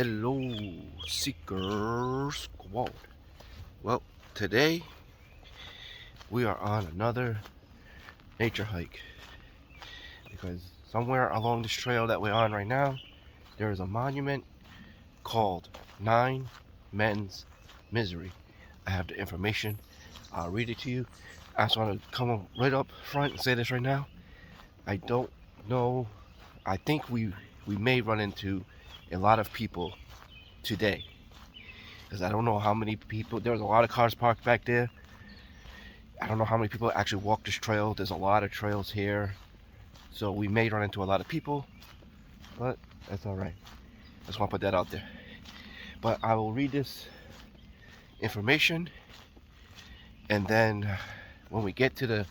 Hello, Seeker Squad. Well, today we are on another nature hike because somewhere along this trail that we're on right now, there is a monument called Nine Men's Misery. I have the information. I'll read it to you. I just want to come up right up front and say this right now. I don't know. I think we may run into a lot of people today, because I don't know how many people. There's a lot of cars parked back there. I don't know how many people actually walk this trail. There's a lot of trails here, so we may run into a lot of people, but that's all right. I just want to put that out there. But I will read this information, and then when we get to the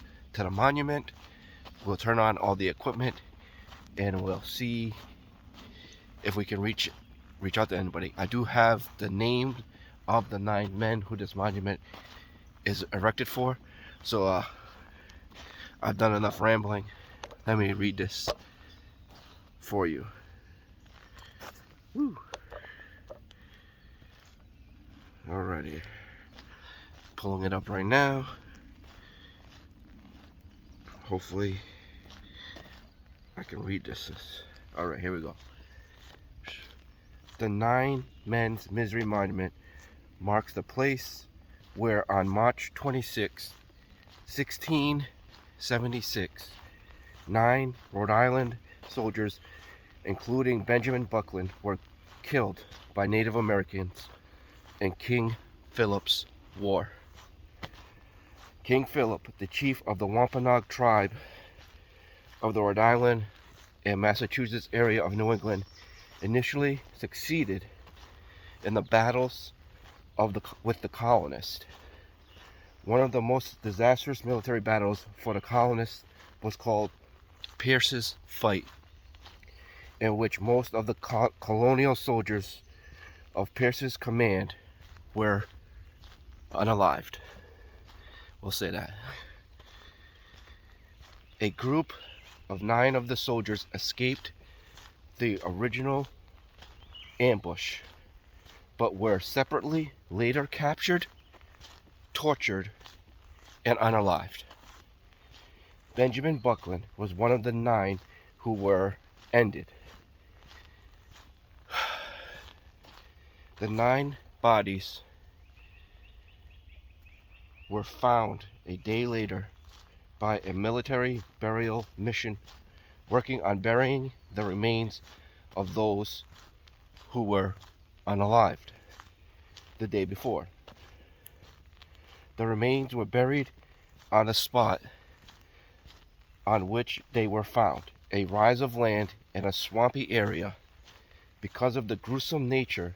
monument, we'll turn on all the equipment and we'll see if we can reach out to anybody. I do have the name of the 9 men who this monument is erected for, so I've done enough rambling. Let me read this for you. Woo. Alrighty, pulling it up right now. Hopefully I can read this. Alright, here we go. The 9 Men's Misery Monument marks the place where on March 26, 1676, 9 Rhode Island soldiers, including Benjamin Buckland, were killed by Native Americans in King Philip's War. King Philip, the chief of the Wampanoag tribe of the Rhode Island and Massachusetts area of New England, initially succeeded in the battles with the colonists. One of the most disastrous military battles for the colonists was called Pierce's Fight, in which most of the colonial soldiers of Pierce's command were unalived. We'll say that. A group of 9 of the soldiers escaped the original ambush, but were separately later captured, tortured, and unalived. Benjamin Buckland was one of the 9 who were ended. The 9 bodies were found a day later by a military burial mission working on burying the remains of those who were unalived the day before. The remains were buried on a spot on which they were found, a rise of land in a swampy area. Because of the gruesome nature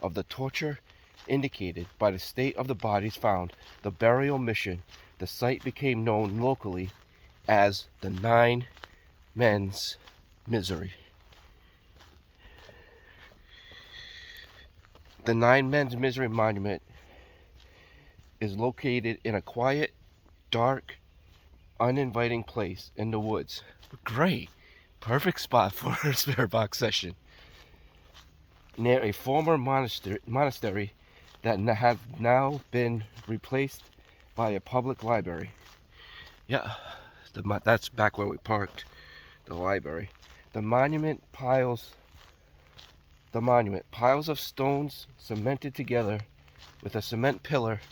of the torture indicated by the state of the bodies found, the burial mission, the site became known locally as the 9 Men's Misery. The 9 Men's Misery Monument is located in a quiet, dark, uninviting place in the woods. Great! Perfect spot for a SpiritBox session. Near a former monastery that have now been replaced by a public library. Yeah, that's back where we parked the library. The monument piles of stones cemented together with a cement pillar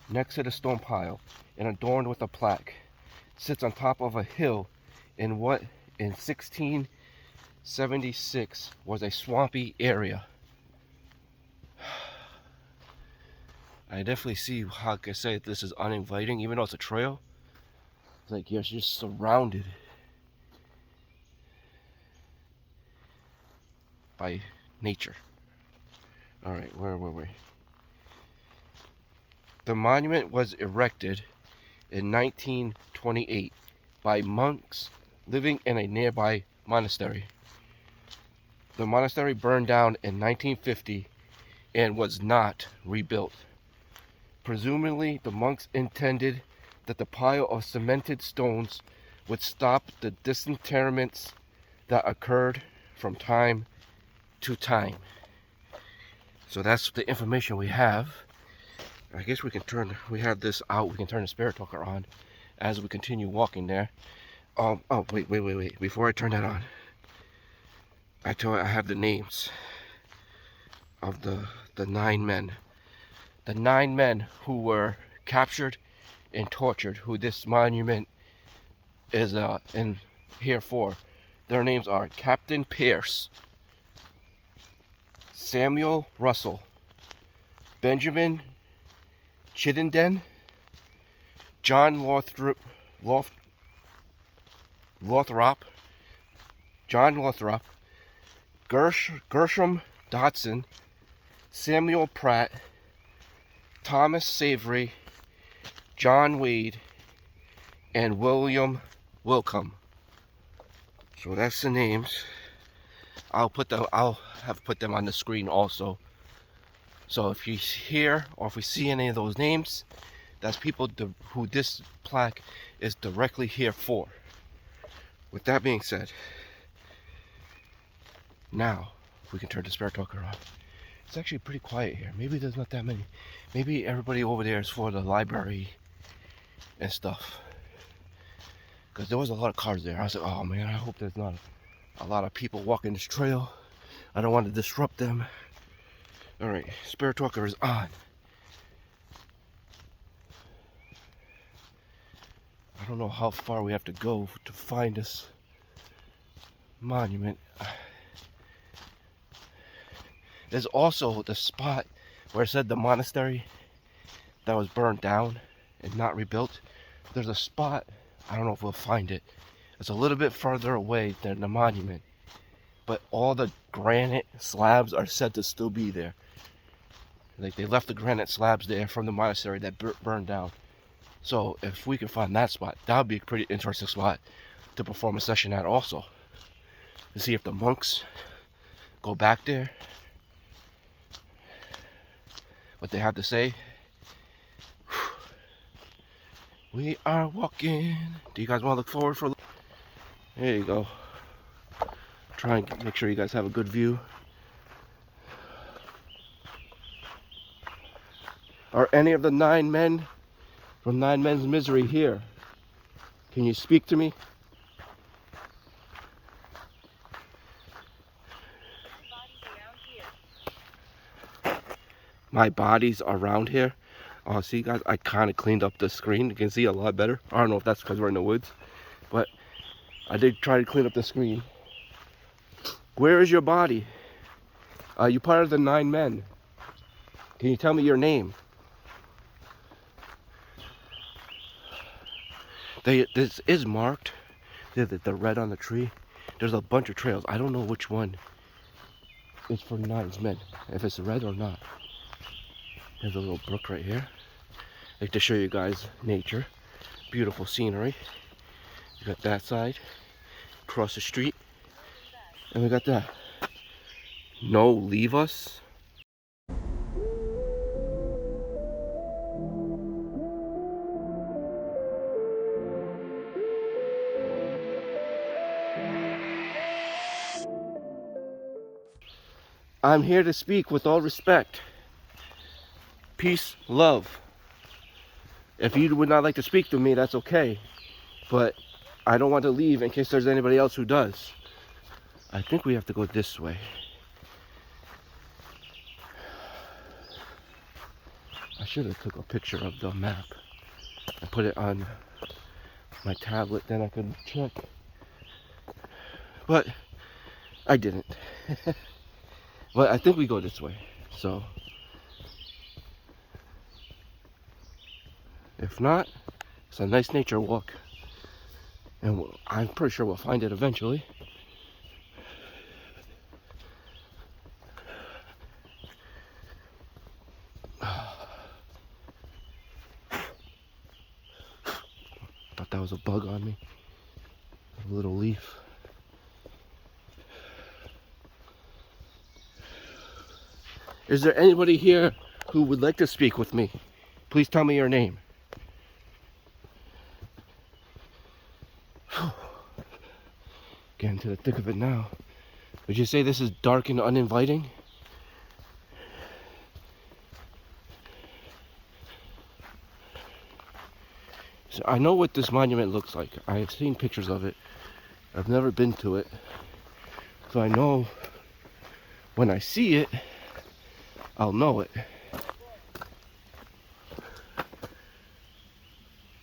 next to the stone pile and adorned with a plaque, sits on top of a hill in what in 1676 was a swampy area. I definitely see how I can say this is uninviting, even though it's a trail. It's like you're just surrounded by nature. Alright, where were we? The monument was erected in 1928 by monks living in a nearby monastery. The monastery burned down in 1950 and was not rebuilt. Presumably, the monks intended that the pile of cemented stones would stop the disinterments that occurred from time to time. So that's the information we have. I guess we have this out, we can turn the spirit talker on as we continue walking there. Oh, wait. Before I turn that on, I have the names of the 9 men. The 9 men who were captured and tortured, who this monument is in here for. Their names are Captain Pierce, Samuel Russell, Benjamin Chittenden, John Lothrop, Gershom Dodson, Samuel Pratt, Thomas Savory, John Wade, and William Wilcombe. So that's the names. I'll have put them on the screen also. So if you hear or if we see any of those names, that's people who this plaque is directly here for. With that being said, now we can turn the spirit talker on. It's actually pretty quiet here. Maybe there's not that many. Maybe everybody over there is for the library and stuff. Because there was a lot of cars there. I was like, oh man, I hope there's not a lot of people walking this trail. I don't want to disrupt them. Alright, spirit talker is on. I don't know how far we have to go to find this monument. There's also the spot where it said the monastery that was burned down and not rebuilt. There's a spot, I don't know if we'll find it. It's a little bit further away than the monument, but all the granite slabs are said to still be there. Like they left the granite slabs there from the monastery that burned down. So if we can find that spot, that would be a pretty interesting spot to perform a session at also. To see if the monks go back there, what they have to say. We are walking. Do you guys want to look forward for a little? There you go. Try and make sure you guys have a good view. Are any of the 9 men from 9 Men's Misery here? Can you speak to me? My body's around here. Oh, see guys, I kind of cleaned up the screen. You can see a lot better. I don't know if that's because we're in the woods, but I did try to clean up the screen. Where is your body? You part of the 9 men. Can you tell me your name? This is marked. The red on the tree. There's a bunch of trails. I don't know which one is for 9 men. If it's red or not. There's a little brook right here. I like to show you guys nature. Beautiful scenery. We got that side. Across the street. And we got that. No, leave us. I'm here to speak with all respect. Peace, love. If you would not like to speak to me, that's okay. But I don't want to leave in case there's anybody else who does. I think we have to go this way. I should have took a picture of the map and put it on my tablet, then I could check. But I didn't. But I think we go this way. So if not, it's a nice nature walk. And I'm pretty sure we'll find it eventually. Thought that was a bug on me. A little leaf. Is there anybody here who would like to speak with me? Please tell me your name. Getting to the thick of it now. Would you say this is dark and uninviting? So I know what this monument looks like. I've seen pictures of it. I've never been to it. So I know when I see it, I'll know it.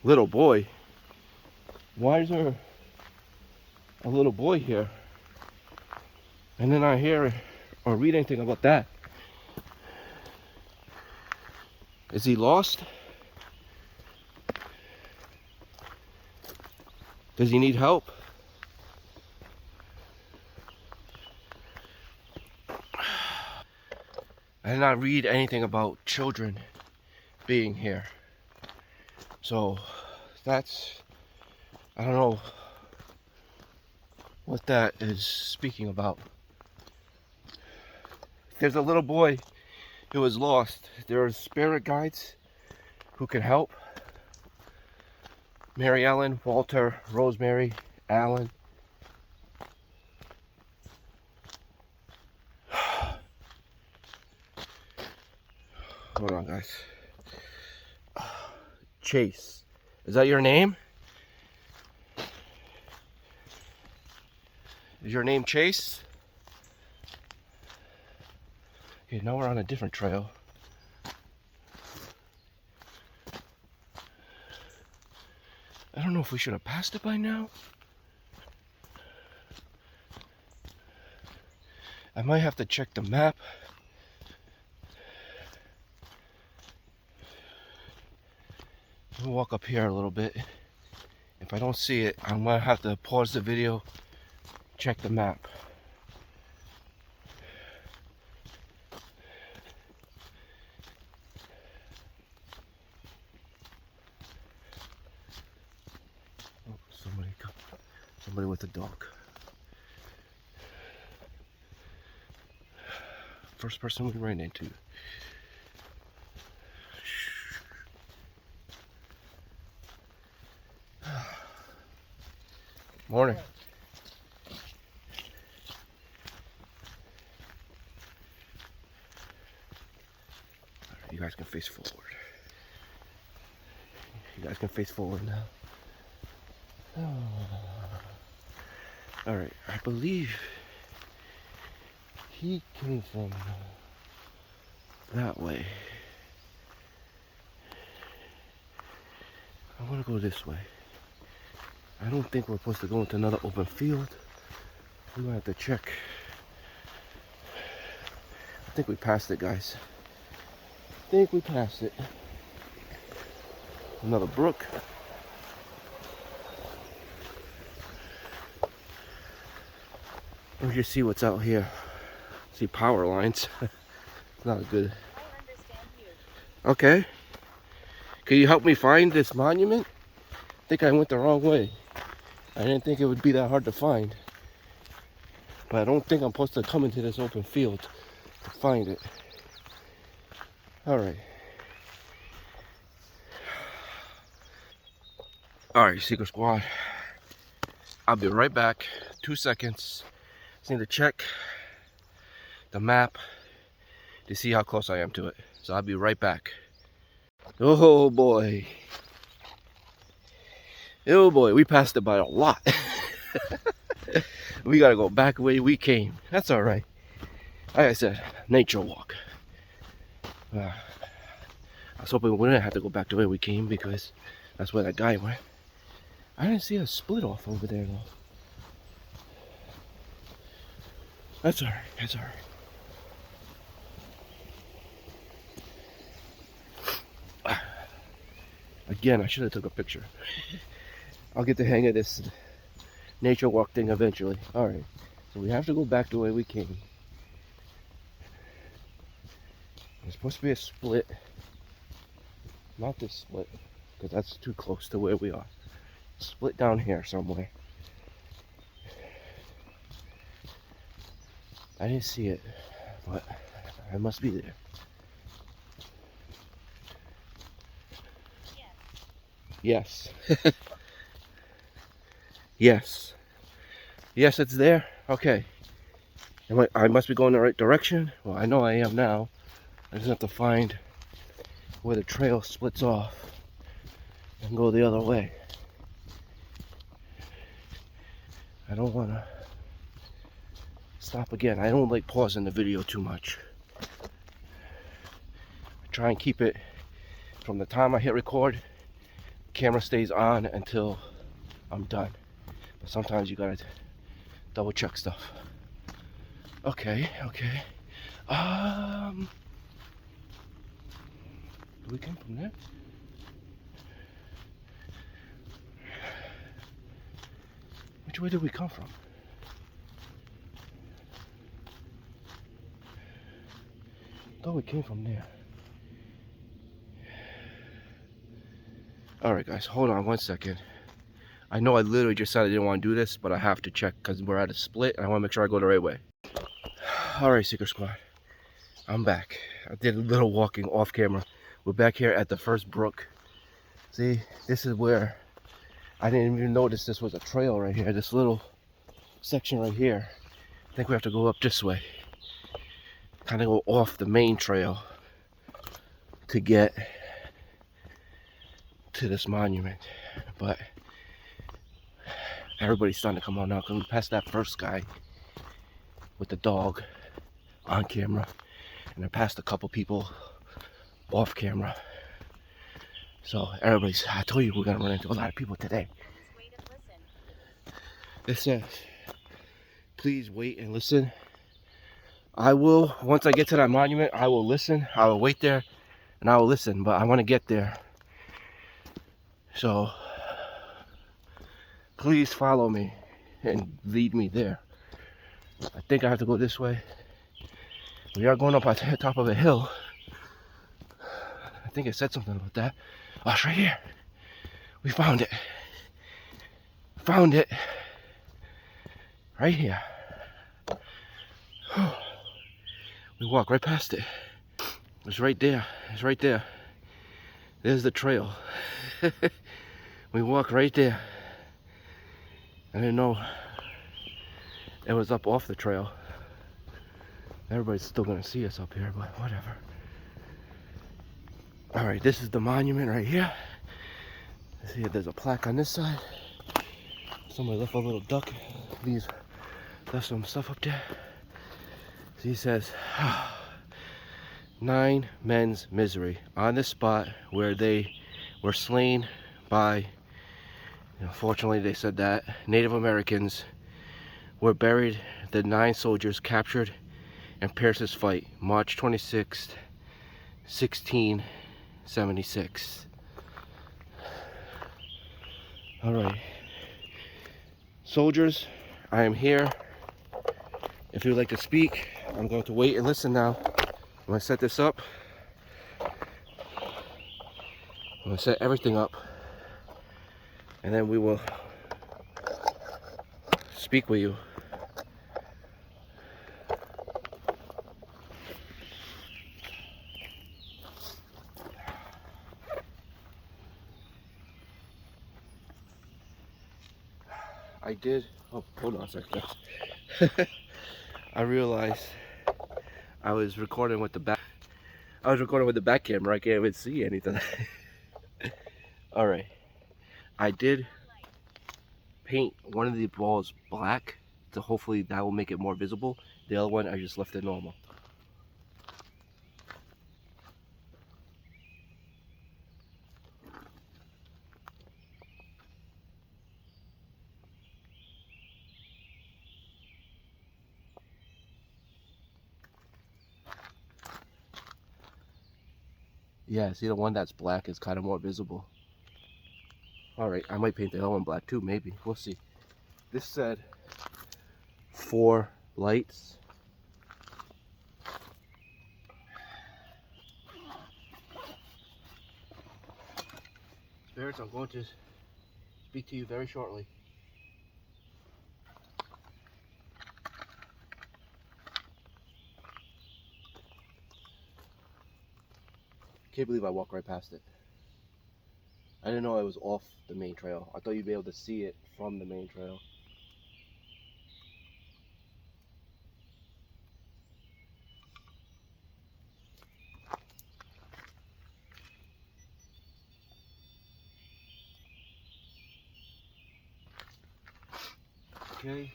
Little boy. Why is there a little boy here? And then I hear or read anything about that. Is he lost? Does he need help? I did not read anything about children being here. So that's, I don't know what that is speaking about. There's a little boy who was lost. There are spirit guides who can help. Mary Ellen, Walter, Rosemary, Alan. Hold on, guys. Chase. Is that your name? Is your name Chase? Okay, now we're on a different trail. I don't know if we should have passed it by now. I might have to check the map. We'll walk up here a little bit. If I don't see it, I'm gonna have to pause the video, check the map. Oh, somebody with a dog. First person we ran into. Morning. You guys can face forward. You guys can face forward now. Oh. Alright, I believe he came from that way. I'm gonna go this way. I don't think we're supposed to go into another open field. We're gonna have to check. I think we passed it, guys. I think we passed it. Another brook. Let me just see what's out here. See power lines. It's not a good. I understand you. Okay. Can you help me find this monument? I think I went the wrong way. I didn't think it would be that hard to find. But I don't think I'm supposed to come into this open field to find it. Alright. Alright, Secret Squad. I'll be right back. 2 seconds. Just need to check the map to see how close I am to it. So I'll be right back. Oh boy. Oh boy, we passed it by a lot. We gotta go back the way we came. That's alright. Like I said, nature walk. I was hoping we wouldn't have to go back the way we came because that's where that guy went. I didn't see a split off over there though. That's alright, that's alright. Again, I should have took a picture. I'll get the hang of this nature walk thing eventually. Alright, so we have to go back the way we came. There's supposed to be a split. Not this split, because that's too close to where we are. Split down here somewhere. I didn't see it, but I must be there. Yes. Yes. Yes, it's there. Okay. I must be going the right direction. Well, I know I am now. I just have to find where the trail splits off. and go the other way. I don't want to stop again. I don't like pausing the video too much. I try and keep it from the time I hit record, camera stays on until I'm done. But sometimes you gotta double check stuff. Okay. Do we come from there? Which way did we come from? I thought we came from there. Alright guys, hold on 1 second. I know I literally just said I didn't want to do this, but I have to check because we're at a split and I want to make sure I go the right way. Alright, Seeker Squad. I'm back. I did a little walking off camera. We're back here at the first brook. See, this is where I didn't even notice this was a trail right here. This little section right here. I think we have to go up this way. Kind of go off the main trail to get to this monument. But everybody's starting to come on now because we passed that first guy with the dog on camera. And I passed a couple people off camera. So everybody's, I told you we're gonna run into a lot of people today. Please wait and listen. It says, please wait and listen. I will, once I get to that monument, I will listen. I will wait there and I will listen, but I want to get there. So please follow me and lead me there. I think I have to go this way. We are going up on the top of a hill. I think it said something about that. Oh, it's right here. We found it. Found it. Right here. We walk right past it. It's right there. It's right there. There's the trail. We walk right there. I didn't know it was up off the trail. Everybody's still gonna see us up here, but whatever. Alright, this is the monument right here. See, there's a plaque on this side. Somebody left a little duck. Left some stuff up there. See, he says, 9 men's misery on this spot where they were slain by, unfortunately they said that, Native Americans were buried. The 9 soldiers captured in Pierce's fight, March 26th, 1676. Alright. Soldiers, I am here. If you would like to speak, I'm going to wait and listen now. I'm going to set this up. I'm going to set everything up. And then we will speak with you. I did, oh, hold on a second. I realized I was recording with the back. I was recording with the back camera. I can't even see anything. Alright. I did paint one of the balls black, so hopefully that will make it more visible. The other one I just left it normal. Yeah, see, the one that's black is kind of more visible. Alright, I might paint the other one black too, maybe. We'll see. This said 4 lights. Spirits, I'm going to speak to you very shortly. Can't believe I walked right past it. I didn't know I was off the main trail. I thought you'd be able to see it from the main trail. Okay.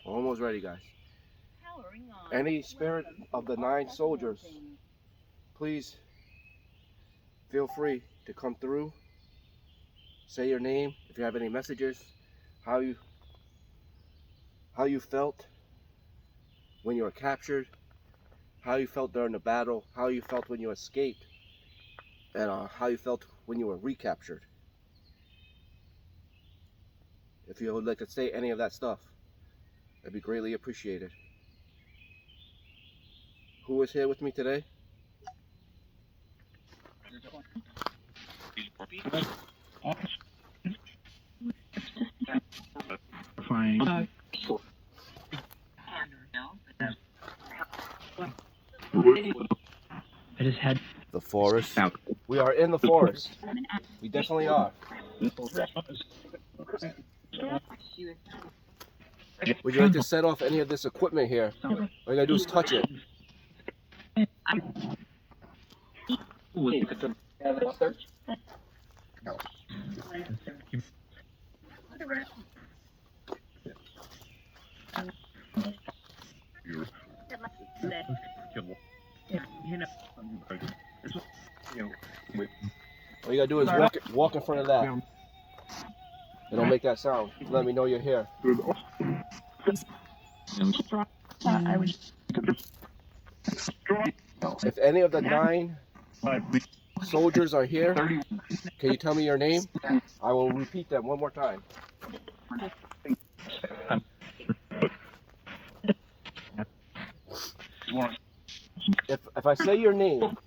Almost ready, guys. Powering on. Any spirit of the 9 soldiers, please feel free to come through. Say your name. If you have any messages, how you felt when you were captured, how you felt during the battle, how you felt when you escaped, and how you felt when you were recaptured. If you would like to say any of that stuff, that'd be greatly appreciated. Who is here with me today? Fine. I just had The forest. We are in the forest. We definitely are. Would you like to set off any of this equipment here? All you gotta do is touch it. All you gotta do is walk in front of that. It'll make that sound. Let me know you're here. If any of the 9 soldiers are here, can you tell me your name? I will repeat them one more time. If I say your name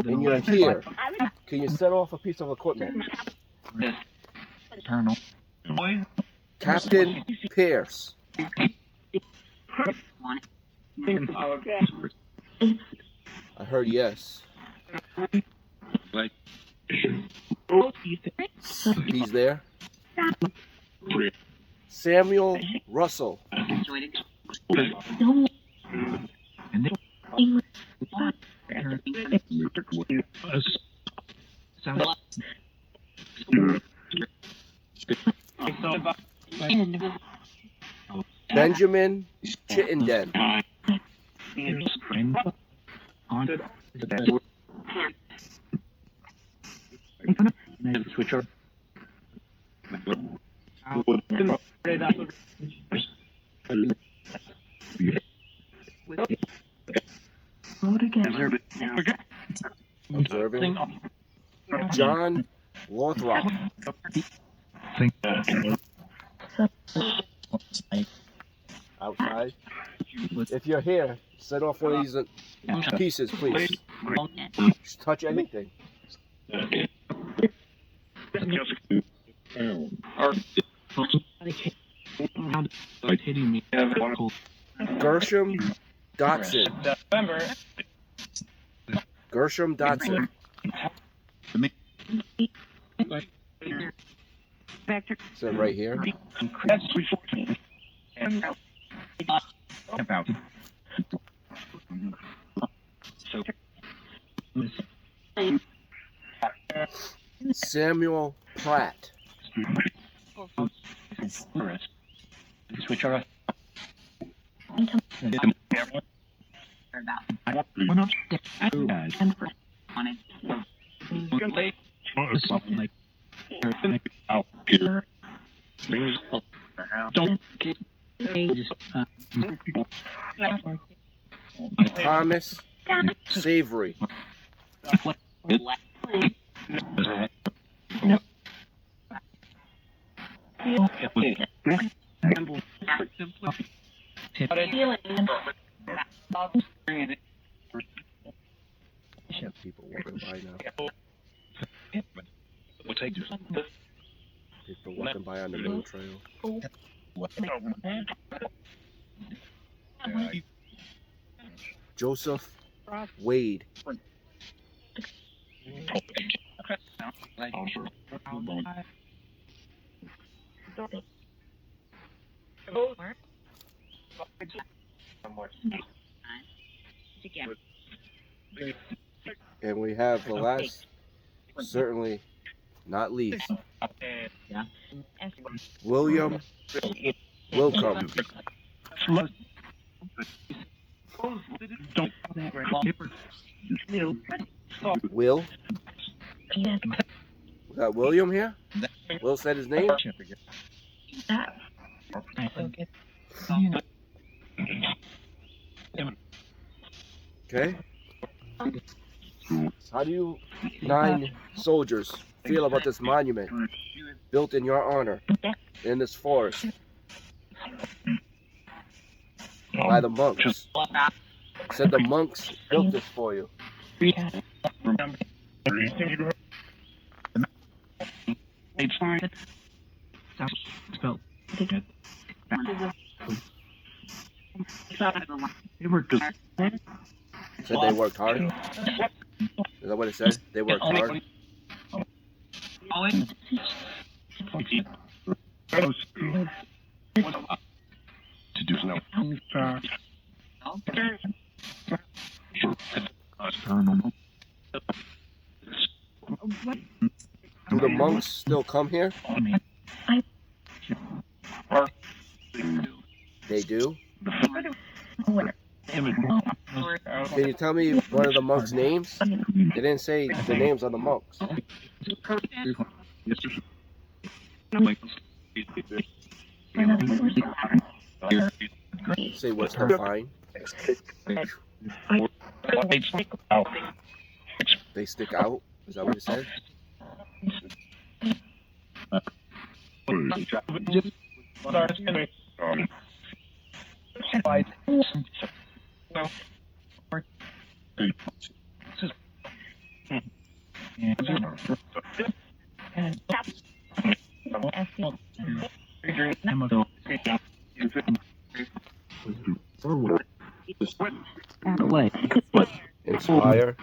and you're here, can you set off a piece of equipment? Captain Pierce. I heard yes. He's there. Samuel Russell. Benjamin Chittenden. Observing. John Lothrop. Outside. If you're here, set off one of these pieces, please. Just touch anything. Gershom Dotson. Gershom Dotson. So right here. Samuel Pratt. Thomas Savory. People walking by now. People walking by on the middle trail. Joseph Wade. And we have the last, certainly not least, William Wilcom. Will? We got William here? Will said his name? Okay. How do you 9 soldiers feel about this monument built in your honor in this forest by the monks? Said the monks built this for you. Said they worked hard. Is that what it said? They worked hard. Do the monks still come here? They do? Can you tell me one of the monks' names? They didn't say the names of the monks. Say what's still fine. They stick out? Is that what it said? Inspire.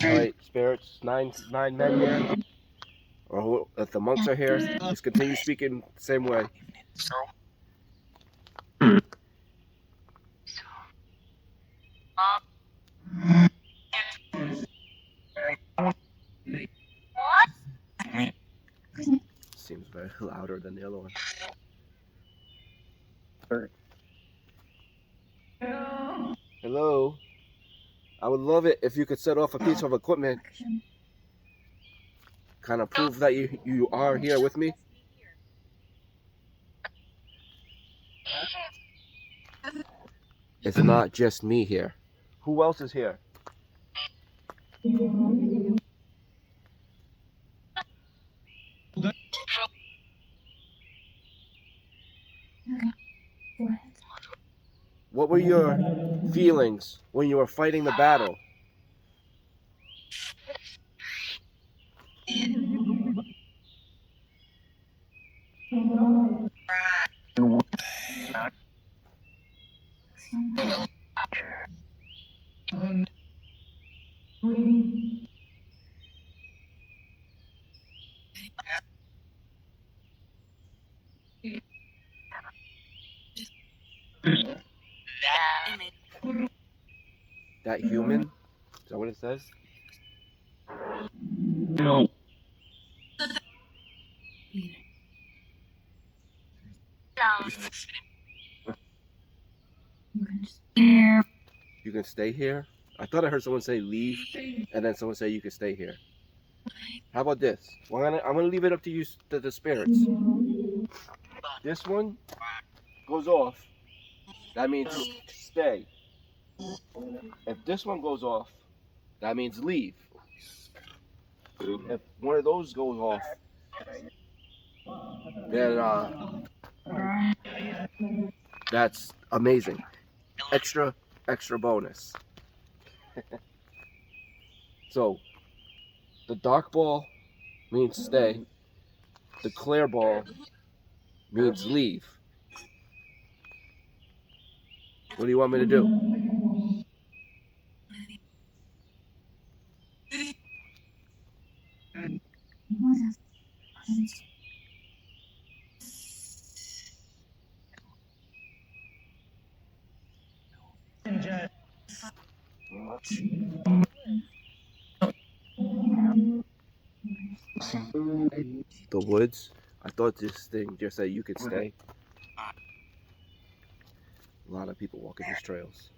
Alright, spirits, nine men here. Or if the monks are here, just continue speaking the same way. Seems very louder than the other one. Hello. I would love it if you could set off a piece of equipment. Kind of prove that you are here with me. It's not just me here. Who else is here? What were your feelings when you were fighting the battle? That human? Is that what it says? No. You can stay here? I thought I heard someone say leave, and then someone say you can stay here. How about this? Well, I'm gonna leave it up to you, to the spirits. This one goes off. That means stay. If this one goes off, that means leave. If one of those goes off, then that's amazing. Extra bonus. So, the dark ball means stay. The clear ball means leave. What do you want me to do? The woods? I thought this thing just said you could stay. A lot of people walking these trails.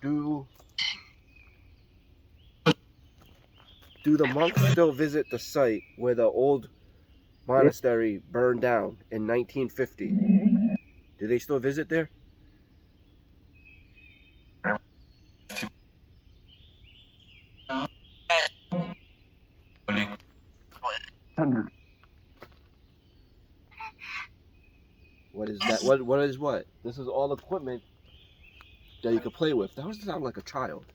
Do the monks still visit the site where the old monastery burned down in 1950? Do they still visit there? What is that? What is what? This is all equipment that you could play with. That was sound like a child.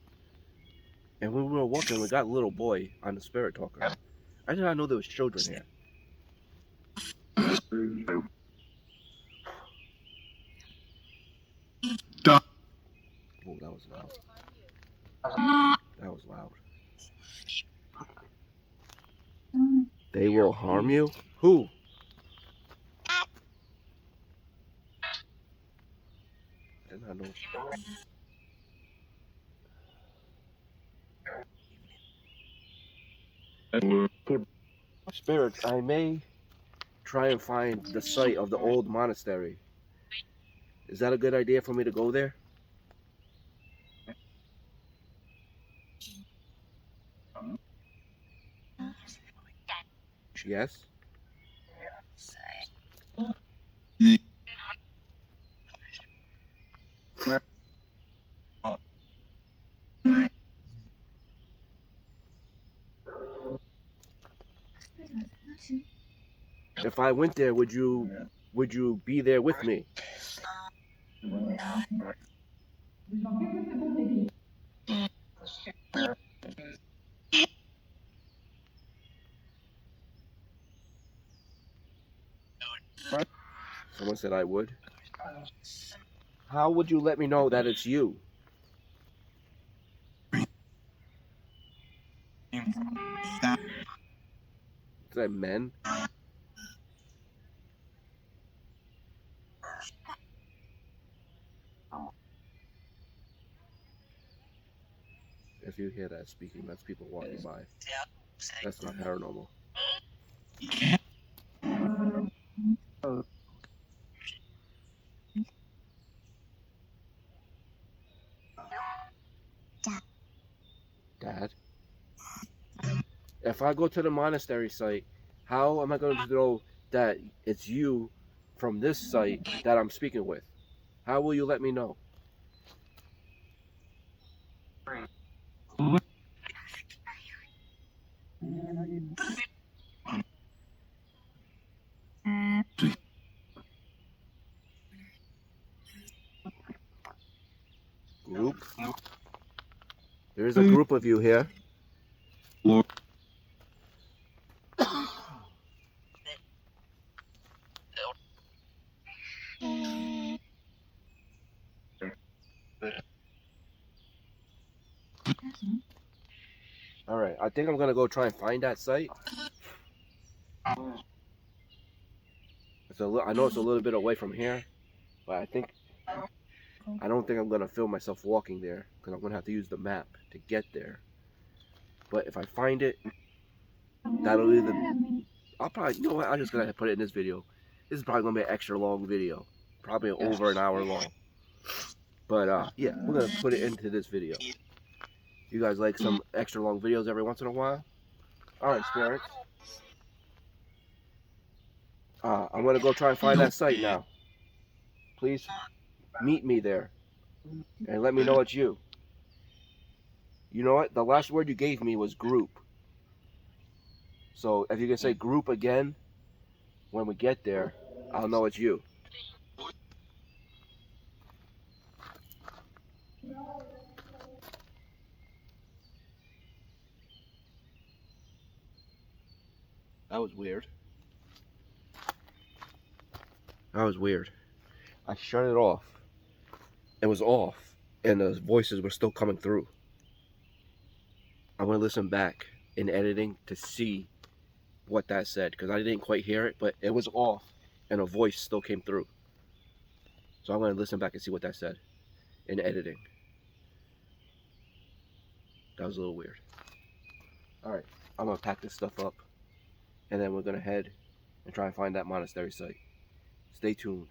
And when we were walking, we got a little boy on the spirit talker. I did not know there was children here. Oh, that was loud. That was loud. They will harm you? Who? I did not know. Spirits, I may try and find the site of the old monastery. Is that a good idea for me to go there? Yes? If I went there, would you be there with me? Someone said I would. How would you let me know that it's you? Is that men? If you hear that speaking, that's people walking by. That's not paranormal. Dad? If I go to the monastery site, how am I going to know that it's you from this site that I'm speaking with? How will you let me know? Group? There's a group of you here. Alright, I think I'm going to go try and find that site. I know it's a little bit away from here, but I don't think I'm going to film myself walking there because I'm going to have to use the map to get there. But if I find it, that'll either... I'll probably... You know what? I'm just going to put it in this video. This is probably going to be an extra long video. Probably over an hour long. But, yeah, we're going to put it into this video. You guys like some extra long videos every once in a while? Alright, spirits. I'm going to go try and find that site now. Please meet me there. And let me know it's you. You know what? The last word you gave me was group. So if you can say group again when we get there, I'll know it's you. That was weird. That was weird. I shut it off. It was off, and the voices were still coming through. I'm gonna listen back in editing to see what that said, because I didn't quite hear it, but it was off, and a voice still came through. So I'm gonna listen back and see what that said in editing. That was a little weird. Alright, I'm gonna pack this stuff up, and then we're gonna head and try and find that monastery site. Stay tuned.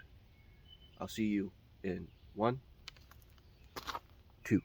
I'll see you in 1, 2.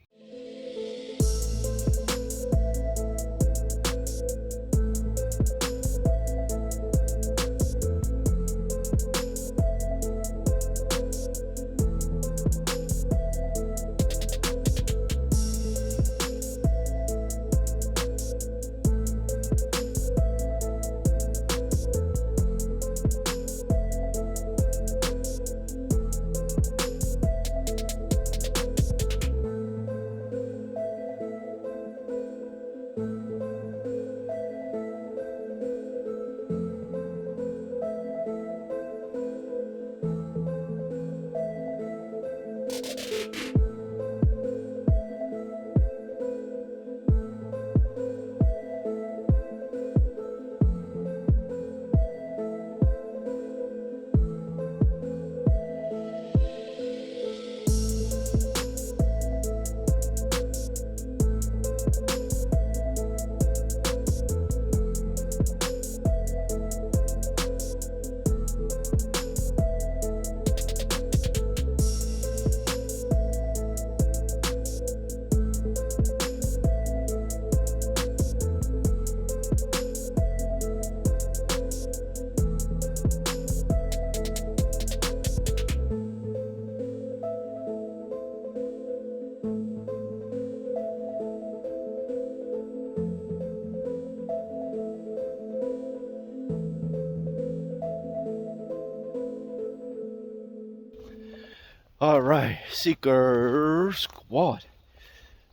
Alright, Seeker Squad.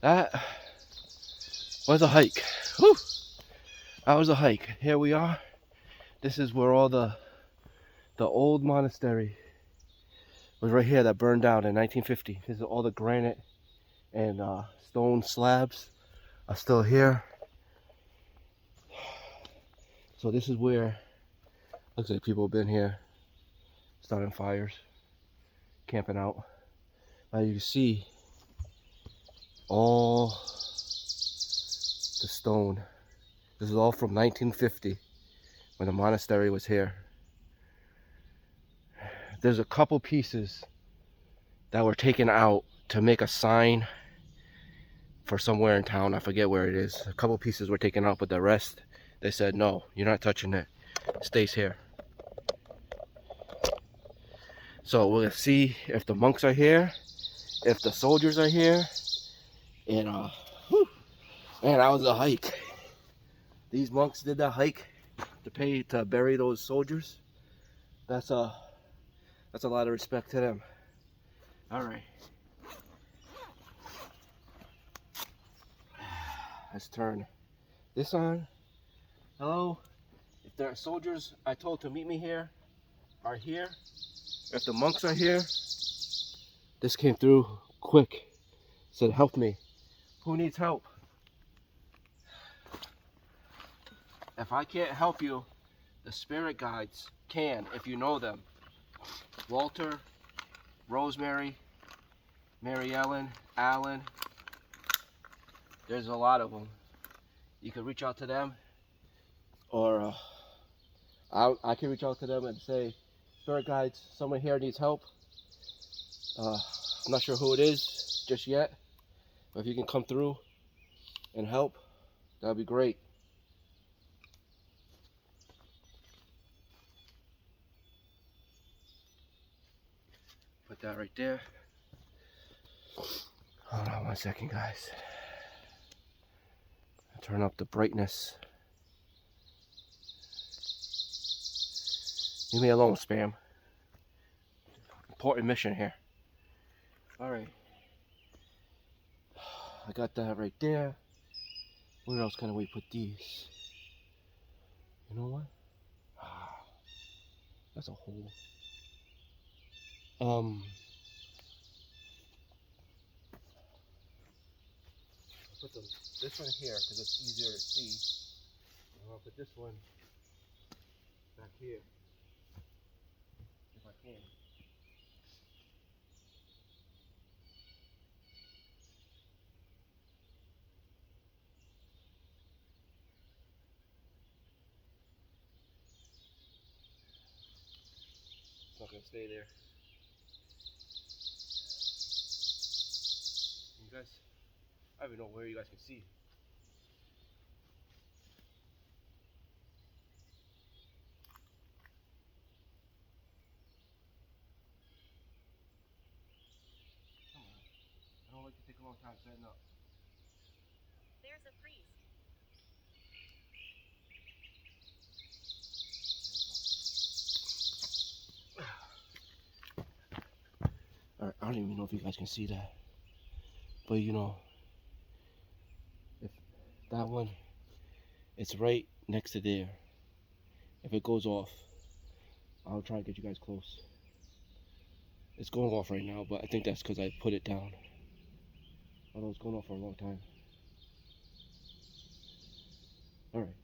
That was a hike. Whew. That was a hike. Here we are. This is where all the old monastery was, right here, that burned down in 1950. This is all the granite and stone slabs are still here. So this is where, looks like people have been here starting fires, camping out. Now you can see all the stone. This is all from 1950 when the monastery was here. There's a couple pieces that were taken out to make a sign for somewhere in town. I forget where it is. A couple pieces were taken out, but the rest, they said, no, you're not touching it. It stays here. So we'll see if the monks are here, if the soldiers are here. And whew, man, that was a hike. These monks did that hike to bury those soldiers. That's a lot of respect to them. All right, let's turn this on. Hello, if there are soldiers I told to meet me here are here, if the monks are here, this came through quick. Said, help me. Who needs help? If I can't help you, the spirit guides can, if you know them. Walter, Rosemary, Mary Ellen, Alan. There's a lot of them. You can reach out to them, or I can reach out to them and say, spirit guides, someone here needs help. I'm not sure who it is just yet, but if you can come through and help, that would be great. Put that right there. Hold on 1 second, guys. Turn up the brightness. Leave me alone, spam. Important mission here. Alright. I got that right there. Where else can we put these? You know what? That's a hole. Put this one here because it's easier to see. I'll put this one back here if I can. It's not gonna stay there. You guys, I don't even know where you guys can see. Come on. I don't like to take a long time setting up. There's a priest. Alright, I don't even know if you guys can see that. But you know, if that one, it's right next to there. If it goes off, I'll try to get you guys close. It's going off right now, but I think that's because I put it down. Although it's going off for a long time. Alright,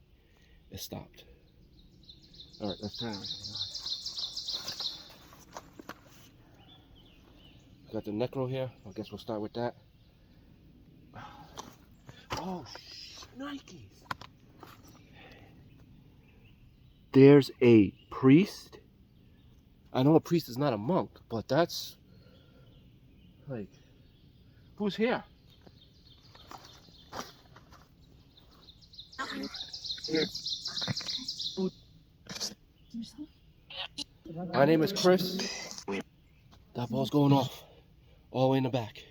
it stopped. Alright, let's turn everything on. Got the necro here. I guess we'll start with that. Oh, Nikes! There's a priest. I know a priest is not a monk, but that's like, who's here? My name is Chris. That ball's going off all the way in the back.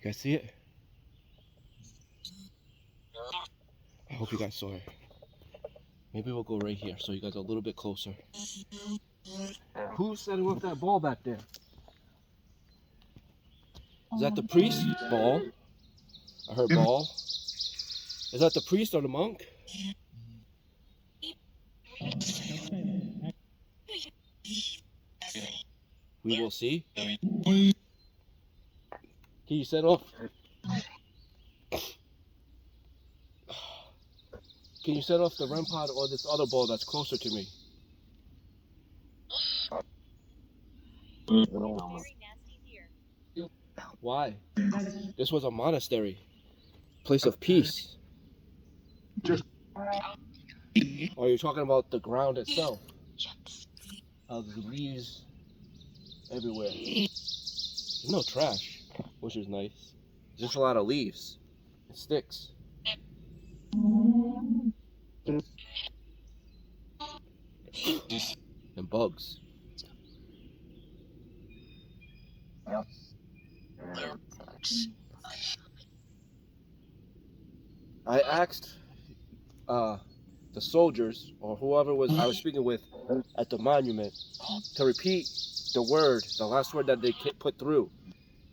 You guys see it? I hope you guys saw it. Maybe we'll go right here so you guys are a little bit closer. Who's setting up that ball back there? Is that the priest? Ball. I heard ball. Is that the priest or the monk? We will see. Can you set off? Can you set off the REM pod or this other ball that's closer to me? Very nasty here. Why? This was a monastery. Place of peace. Or you're talking about the ground itself? How there's leaves everywhere. There's no trash, which is nice. Just a lot of leaves and sticks. And bugs. I asked the soldiers or whoever I was speaking with at the monument to repeat the word, the last word that they put through.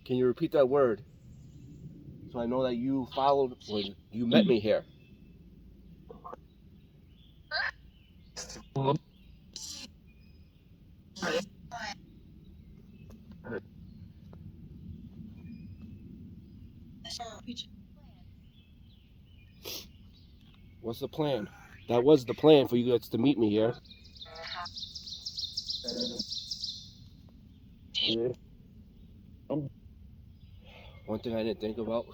Can you repeat that word? So I know that you followed when you met me here. What's the plan? That was the plan for you guys to meet me here. One thing I didn't think about,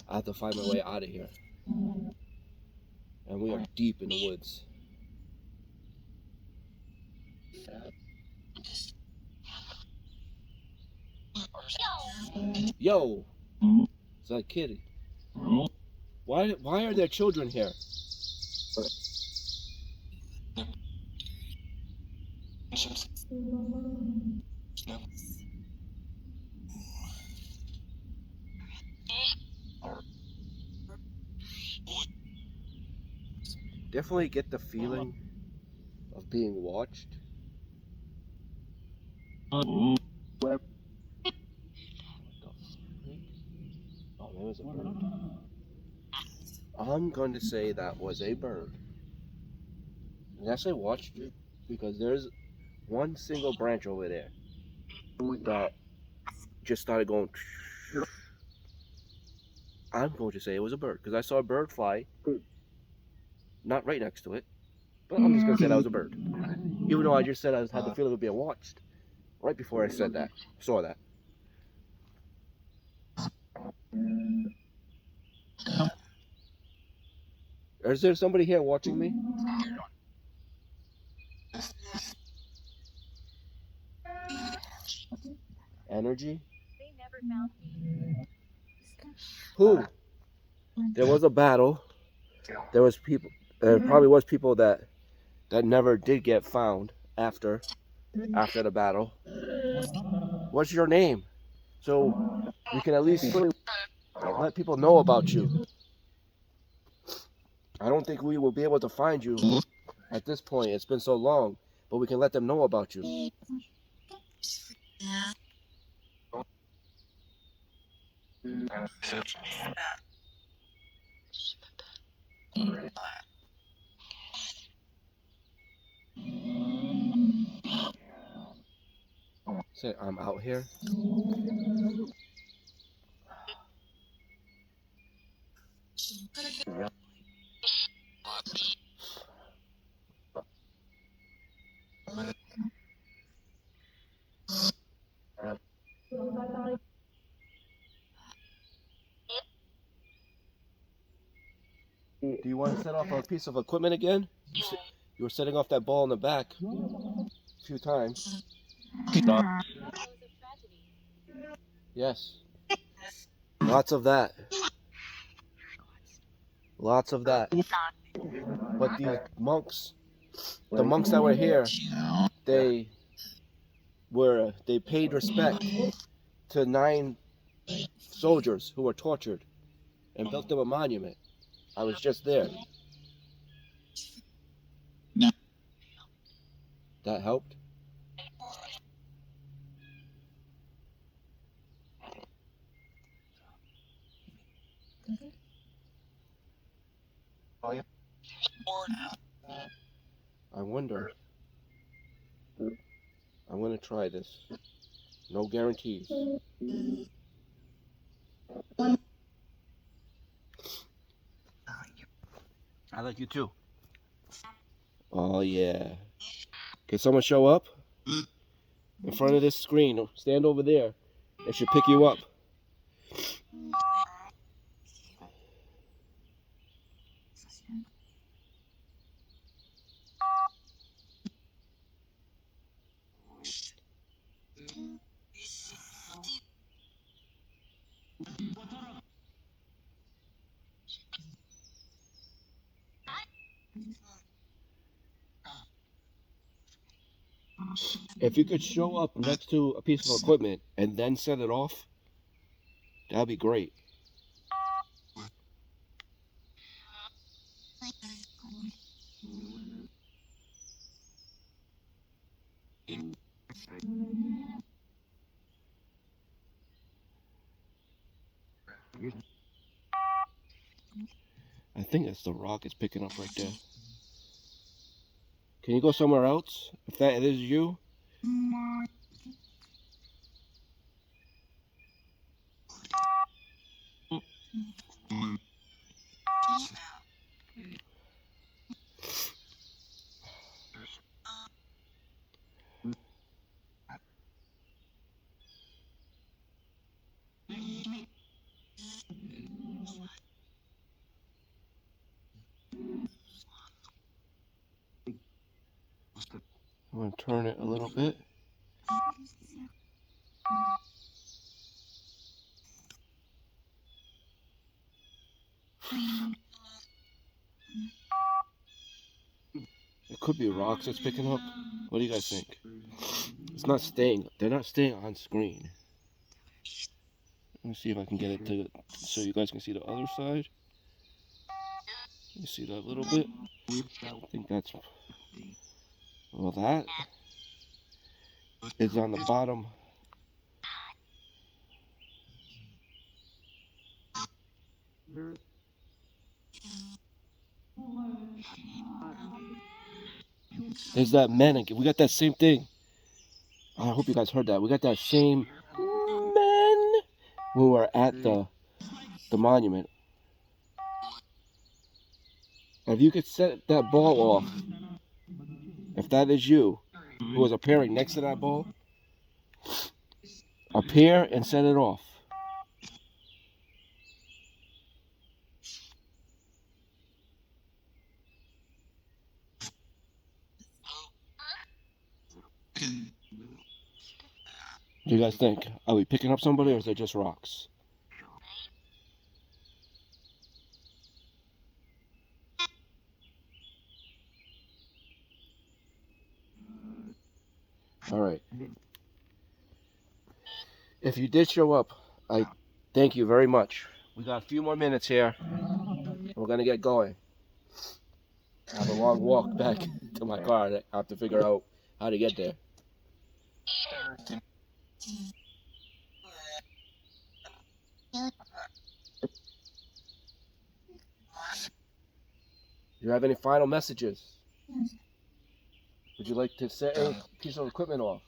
I have to find my way out of here. And we are deep in the woods. Yo! It's like kitty. Why are there children here? Definitely get the feeling of being watched. What the freak? Oh, there was a bird. I'm going to say that was a bird. Yes, I watched it because there's one single branch over there that just started going. I'm going to say it was a bird because I saw a bird fly, not right next to it, but I'm just going to say that was a bird. Even though I just said I had the feeling it was being watched right before I said that, saw that. Is there somebody here watching me? Energy? They never found me. Who? There was a battle. There was people. There probably was people that never did get found after the battle. What's your name? So we can at least let people know about you. I don't think we will be able to find you at this point. It's been so long, but we can let them know about you. Say, I'm out here. Do you want to set off a piece of equipment again? You were setting off that ball in the back a few times. Close of tragedy. Yes. Lots of that. Lots of that. But these monks, the monks that were here, they paid respect to 9 soldiers who were tortured and built them a monument. I was just there. That helped. I wonder. I'm gonna try this. No guarantees. I like you too. Oh yeah. Can someone show up in front of this screen? Stand over there. It should pick you up. If you could show up next to a piece of equipment and then set it off, that'd be great. I think that's the rock it's picking up right there. Can you go somewhere else? If that is you? I'm gonna turn it a little bit. It could be rocks it's picking up. What do you guys think? It's not staying. They're not staying on screen. Let me see if I can get it to so you guys can see the other side. You see that a little bit? I think that's well. That is on the bottom. There's that man. We got that same thing. I hope you guys heard that. We got that same man when we were at the monument. If you could set that ball off, if that is you who is appearing next to that ball, appear and set it off. What do you guys think? Are we picking up somebody or is it just rocks? Alright. If you did show up, I thank you very much. We got a few more minutes here. We're going to get going. I have a long walk back to my car. I have to figure out how to get there. Do you have any final messages? Would you like to set any piece of equipment off?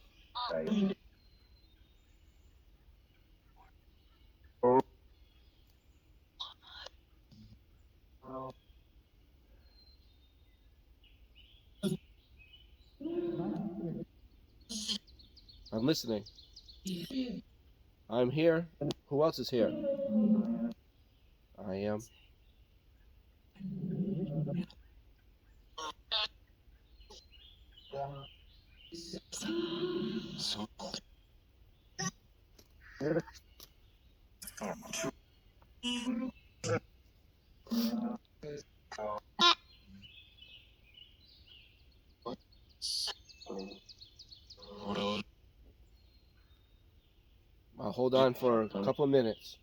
I'm listening. I'm here. Who else is here? I am. I'll hold on for a couple of minutes.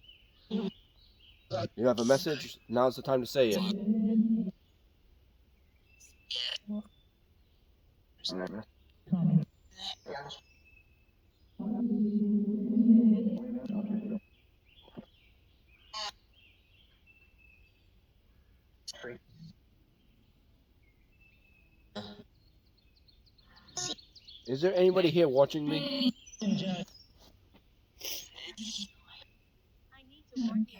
You have a message? Now's the time to say it. Is there anybody here watching me? I need to warn you.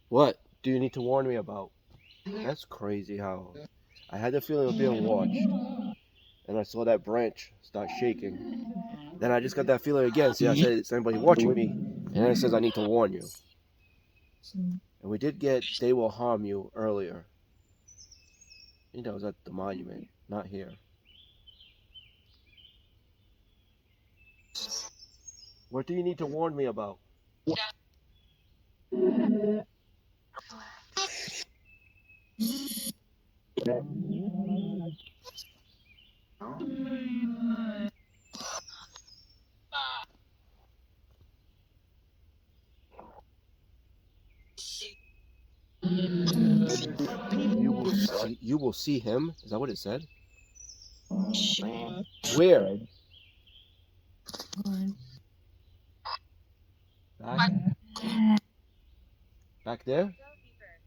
What do you need to warn me about? That's crazy how I had the feeling of being watched. And I saw that branch start shaking. Then I just got that feeling again. See, I said, is anybody watching me? And then it says I need to warn you. And we did get they will harm you earlier. I think that was at the monument, not here. What do you need to warn me about? You will see him? Is that what it said? Where? Back there?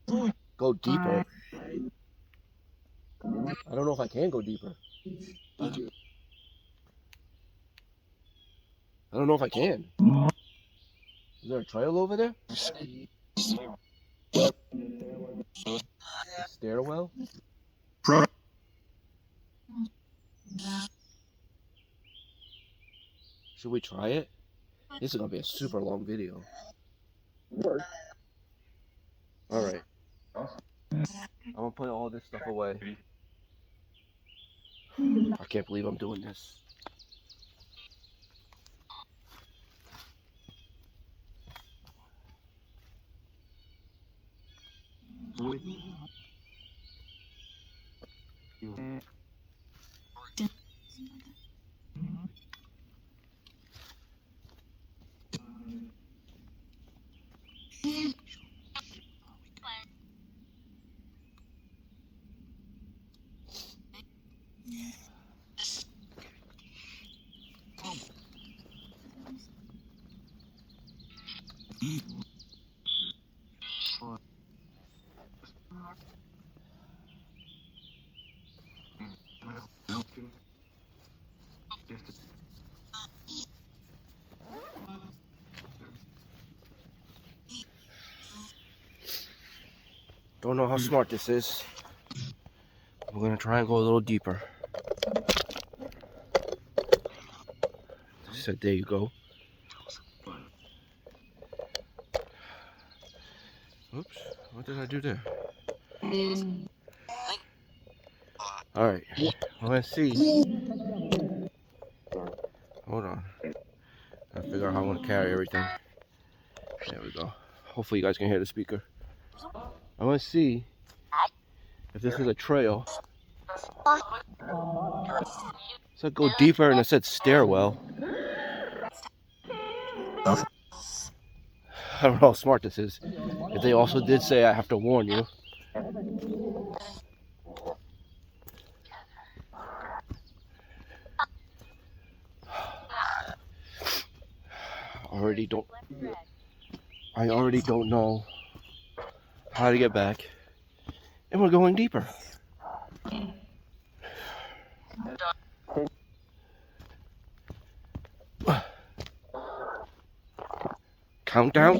Go deeper. Go deeper. I don't know if I can go deeper. I don't know if I can. Is there a trail over there? A stairwell? Should we try it? This is gonna be a super long video. Alright. I'm gonna put all this stuff away. I can't believe I'm doing this. Don't know how smart this is. We're gonna try and go a little deeper. So there you go. Oops, what did I do there? Alright, let's see. Hold on. I figure out how I want to carry everything. There we go. Hopefully you guys can hear the speaker. I want to see if this is a trail. So I go deeper and it said stairwell. I don't know how smart this is. If they also did say I have to warn you. I already don't know how to get back. And we're going deeper. Countdown.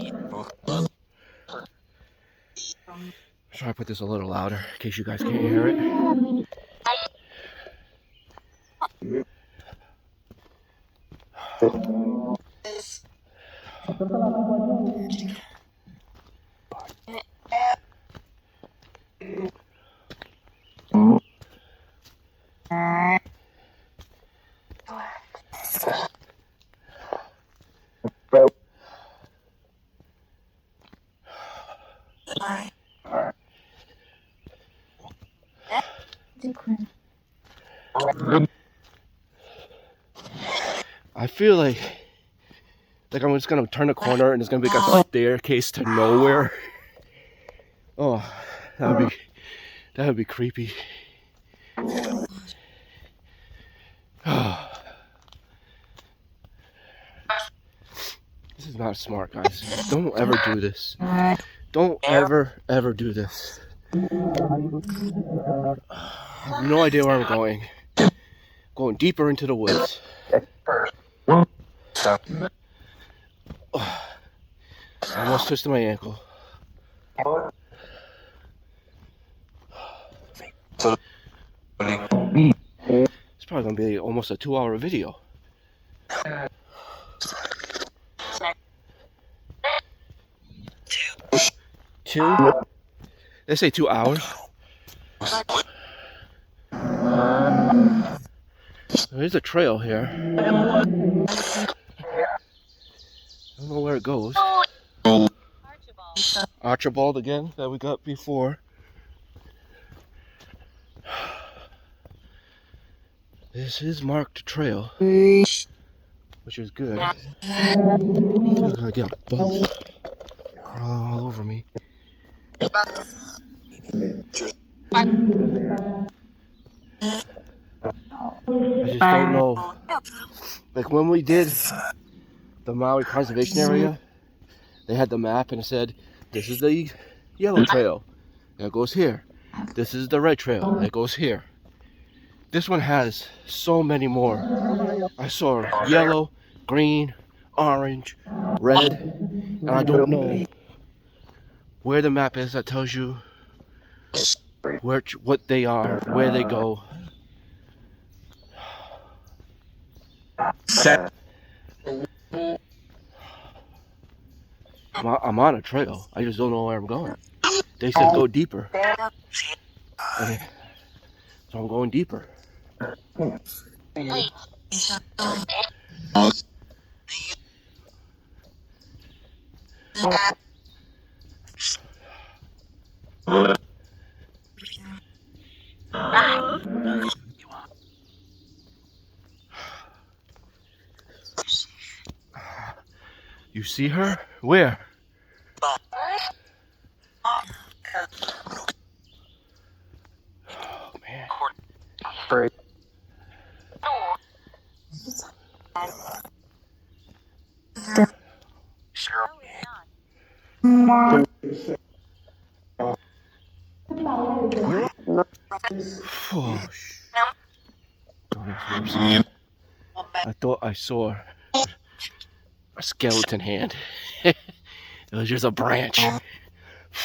Try to put this a little louder in case you guys can't hear it. I feel like I'm just gonna turn a corner and it's gonna be like a staircase to nowhere. Oh, that would be creepy. This is not smart, guys. Don't ever do this. Don't ever do this. I have no idea where I'm going. Going deeper into the woods. I almost twisted my ankle. It's probably gonna be almost a 2-hour video. Two? They say 2 hours. There's a trail here. I don't know where it goes. Archibald again, that we got before. This is marked trail, which is good. I'm gonna get bugs crawling all over me. I just don't know. Like when we did the Maui Conservation Area, they had the map and it said, this is the yellow trail that goes here. This is the red trail that goes here. This one has so many more. I saw yellow, green, orange, red, and I don't know where the map is that tells you what they are, where they go. I'm on a trail. I just don't know where I'm going. They said go deeper. Okay. So I'm going deeper. You see her? Where? Oh, man. Oh, I thought I saw a skeleton hand. It was just a branch.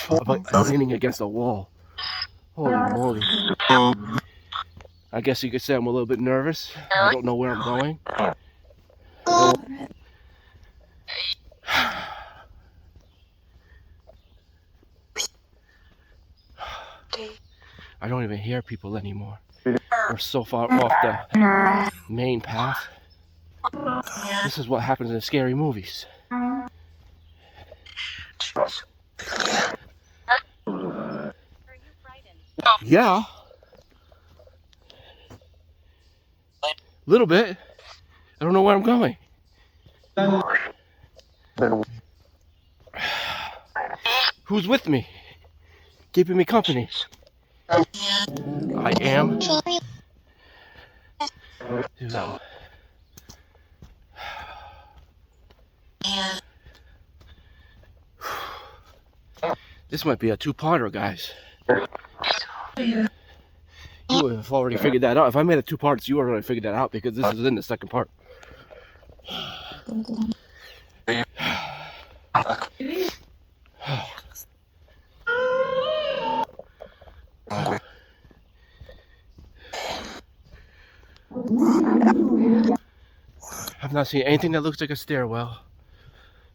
I'm leaning against a wall. Holy moly. I guess you could say I'm a little bit nervous. I don't know where I'm going. I don't even hear people anymore. We're so far off the main path. This is what happens in scary movies. Are you frightened? Yeah. A little bit. I don't know where I'm going. Who's with me? Keeping me company. I am. No. This might be a two-parter, guys. You have already figured that out. If I made it two parts, you already figured that out because this is in the second part. I've not seen anything that looks like a stairwell.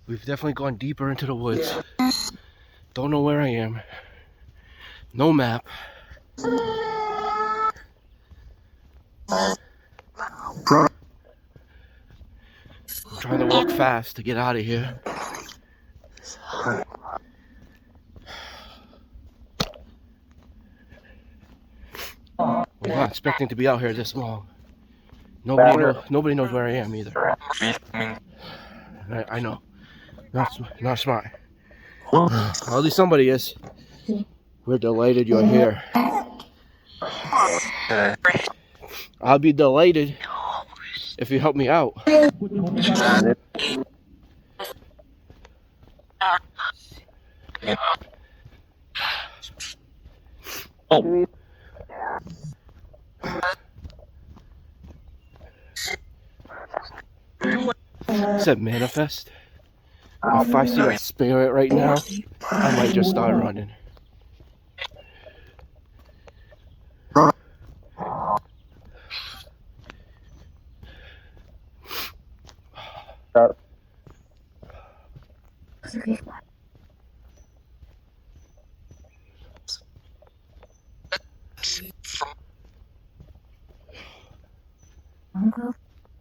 We've definitely gone deeper into the woods. Don't know where I am. No map. I'm trying to walk fast to get out of here. Was not expecting to be out here this long. Nobody knows where I am either. I know. Not smart. Well, at least somebody is. We're delighted you're here. I'll be delighted if you help me out. Oh. It said manifest. If I see a spirit right now, I might just start running.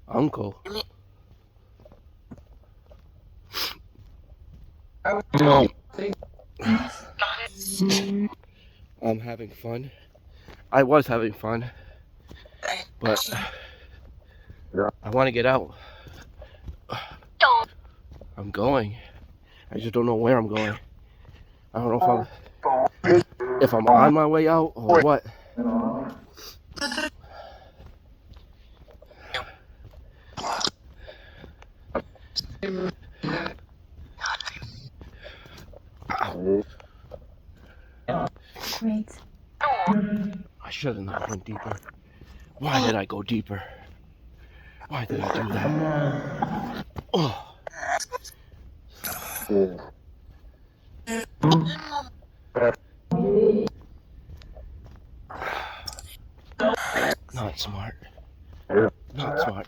Uncle? No. I'm having fun. I was having fun. But I want to get out. I'm going. I just don't know where I'm going. I don't know if I'm on my way out or what. Great. I should have not went deeper. Why did I go deeper? Why did I do that? Oh. Not smart. Not smart.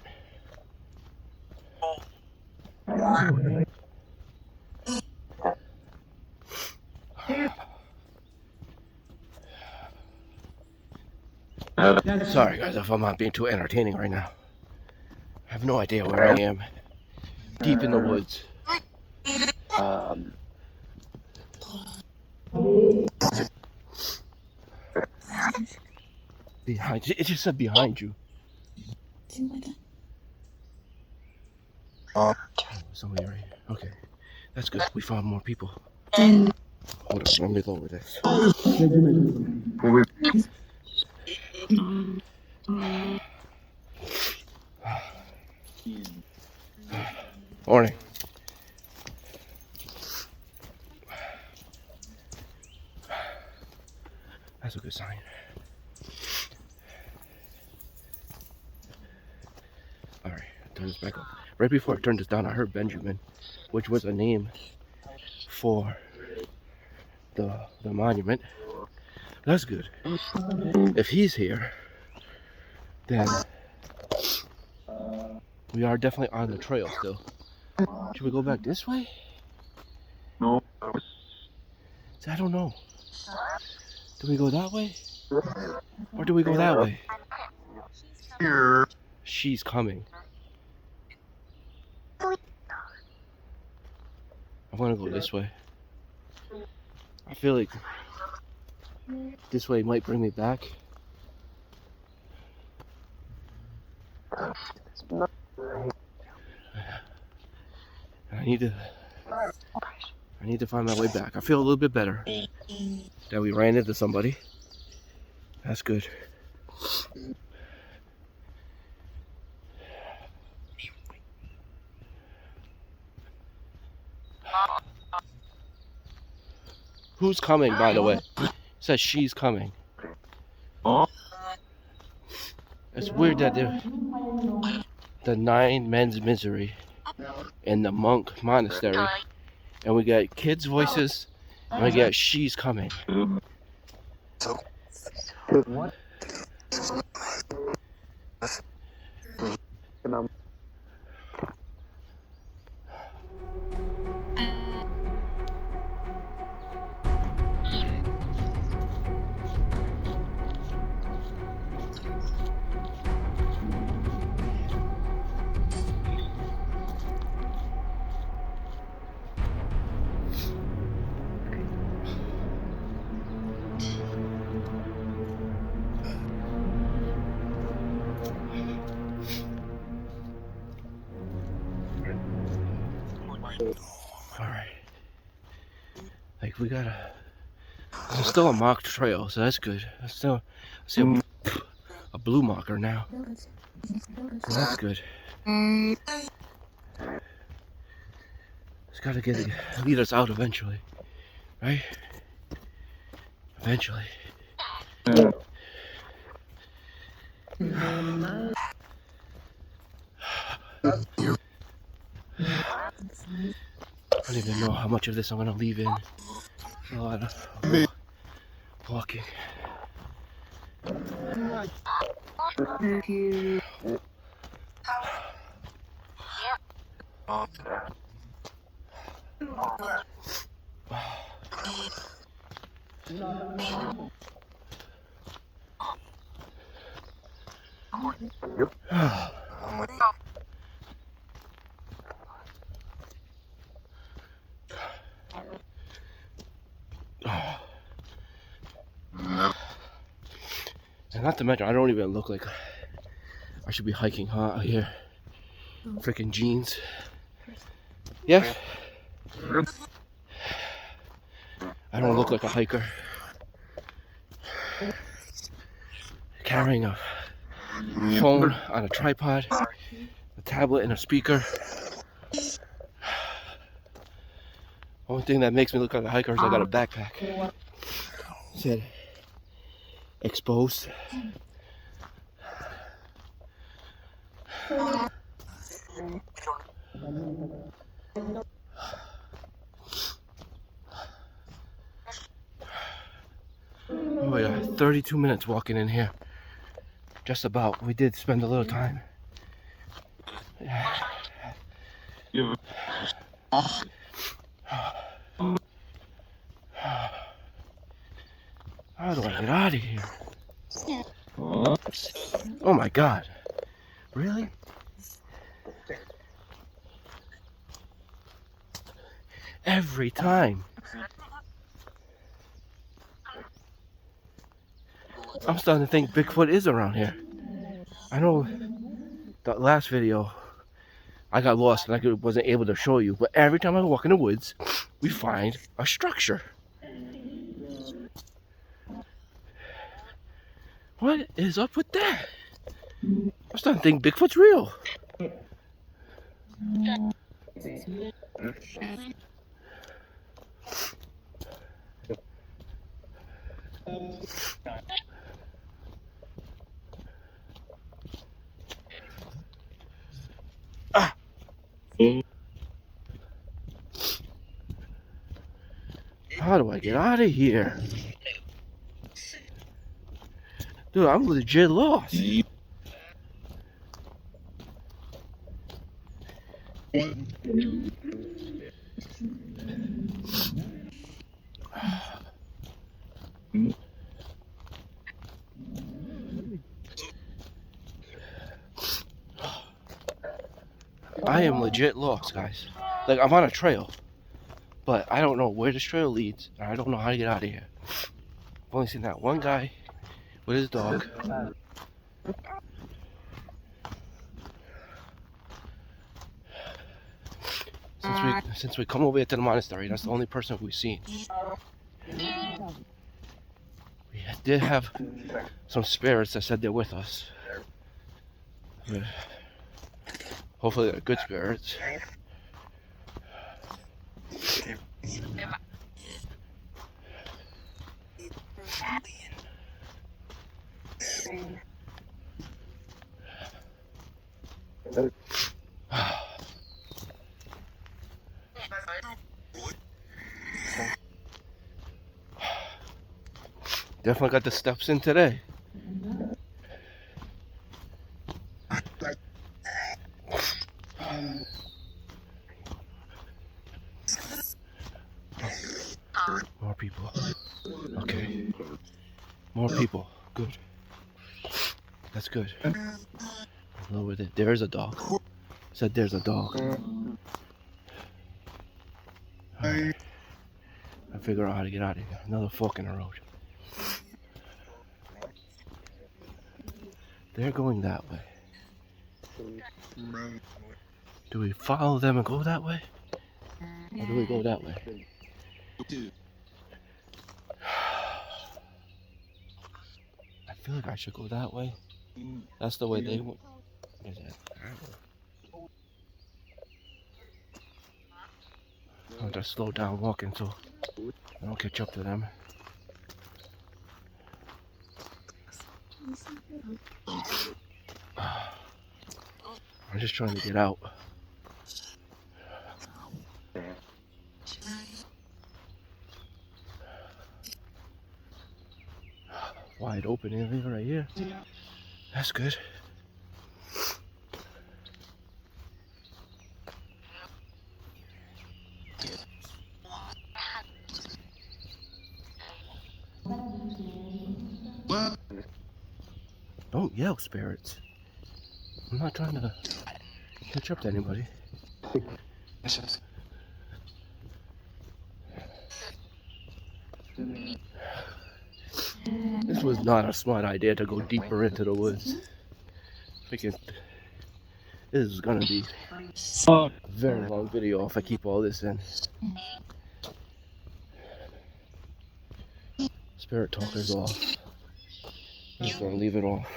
Sorry guys if I'm not being too entertaining right now. I have no idea where I am. Deep in the woods. Behind you. It just said behind you. Somebody right here. Okay. That's good. We found more people. Hold on, let me lower this. Morning. That's a good sign. Alright, turn this back up. Right before I turned this down, I heard Benjamin, which was a name for the monument. That's good. If he's here, then we are definitely on the trail still. Should we go back this way? No. I don't know. Do we go that way? Or do we go that way? Here. She's coming. I want to go this way. I feel like this way might bring me back. I need to find my way back. I feel a little bit better that we ran into somebody. That's good. Who's coming, by the way? It says she's coming. Oh. It's weird that the 9 men's misery in the monk monastery, and we got kids' voices, and we got she's coming. What? Alright. Like, we got there's still a marked trail, so that's good. I see a blue marker now. So that's good. It's gotta lead us out eventually. Right? Eventually. I don't even know how much of this I'm gonna leave in. A lot of walking. And not to mention, I don't even look like I should be hiking out here. Freaking jeans. Yeah. I don't look like a hiker. Carrying a phone on a tripod, a tablet and a speaker. Only thing that makes me look like a hiker is I got a backpack. It said exposed. Oh yeah, 32 minutes walking in here. Just about. We did spend a little time. Yeah. How do I get out of here? Oh my god. Really? Every time. I'm starting to think Bigfoot is around here. I know the last video I got lost and I wasn't able to show you, but every time I walk in the woods, we find a structure. What is up with that? I'm starting to think Bigfoot's real. How do I get out of here? Dude, I'm legit lost. I am legit lost, guys. Like, I'm on a trail, but I don't know where this trail leads, and I don't know how to get out of here. I've only seen that one guy with his dog. Since we come over here to the monastery, that's the only person we've seen. We did have some spirits that said they're with us. But hopefully they're good spirits. Definitely got the steps in today. More people. Okay. More people. Good. That's good. Over there. There's a dog. Said there's a dog. Alright. I figure out how to get out of here. Another fork in the road. They're going that way. Do we follow them and go that way? Or do we go that way? I feel like I should go that way. That's the way they went. Is it? I'll just slow down walking so I don't catch up to them. I'm just trying to get out. Wide open area right here. That's good. Don't yell, spirits. I'm not trying to catch up to anybody. This was not a smart idea to go deeper into the woods. Because this is gonna be a very long video if I keep all this in. Spirit talker's off. I'm just gonna leave it off.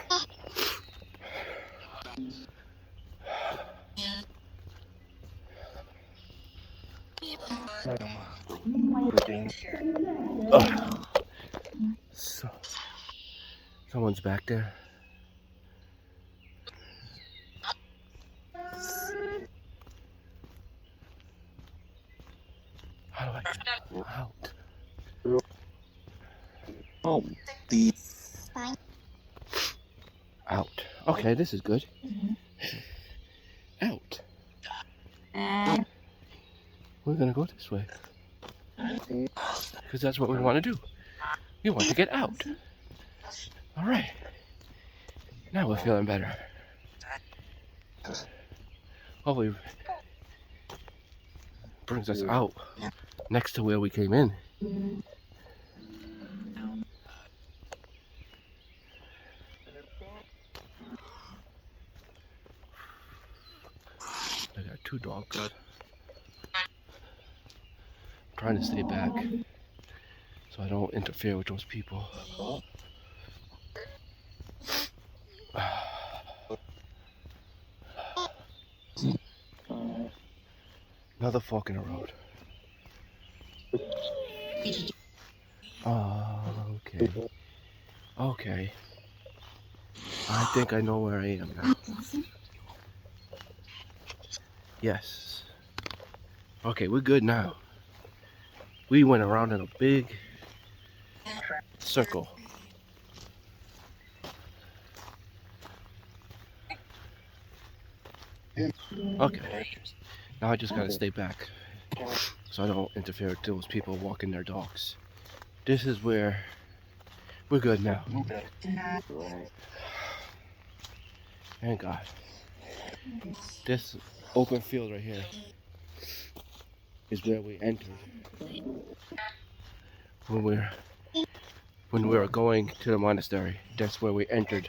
So, someone's back there. How do I get out? Out. Okay, this is good. Out. We're gonna go this way. Because that's what we want to do. We want to get out. Alright. Now we're feeling better. Hopefully brings us out next to where we came in. I got two dogs. I'm trying to stay back so I don't interfere with those people. Another fork in the road. Okay. Okay. I think I know where I am now. Yes. Okay, we're good now. we went around in a big circle. Okay, now I just gotta stay back so I don't interfere with those people walking their dogs. This is where we're good now. Thank God. This open field right here is where we entered when we were going to the monastery. That's where we entered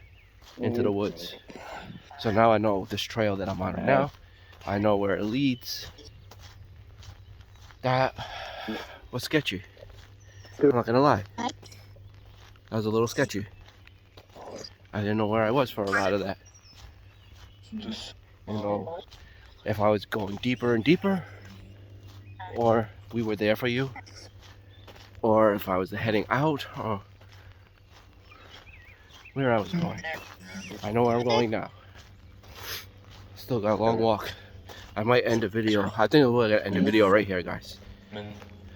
into the woods. So now I know this trail that I'm on right now. I know where it leads. That was sketchy. I'm not gonna lie. That was a little sketchy. I didn't know where I was for a lot of that. You know, if I was going deeper and deeper, or we were there for you, or if I was heading out, or where I was going. I know where I'm going now. Still got a long walk. I might end the video. I think we'll end the video right here, guys.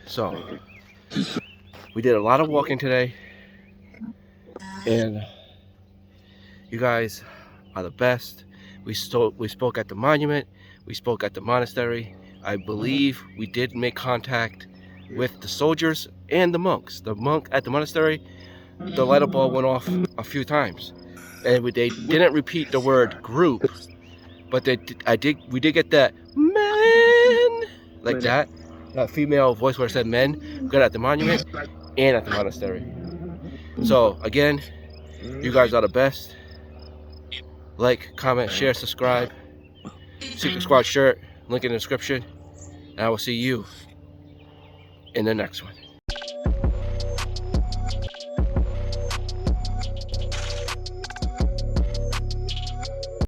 So, we did a lot of walking today, and you guys are the best. We spoke at the monument. We spoke at the monastery. I believe we did make contact with the soldiers and the monks. The monk at the monastery, the light bulb went off a few times, and they didn't repeat the word group, but we did get that men, like that female voice where it said men. Got at the monument and at the monastery. So again, you guys are the best. Like, comment, share, subscribe. Secret Squad shirt, link in the description. And I will see you in the next one.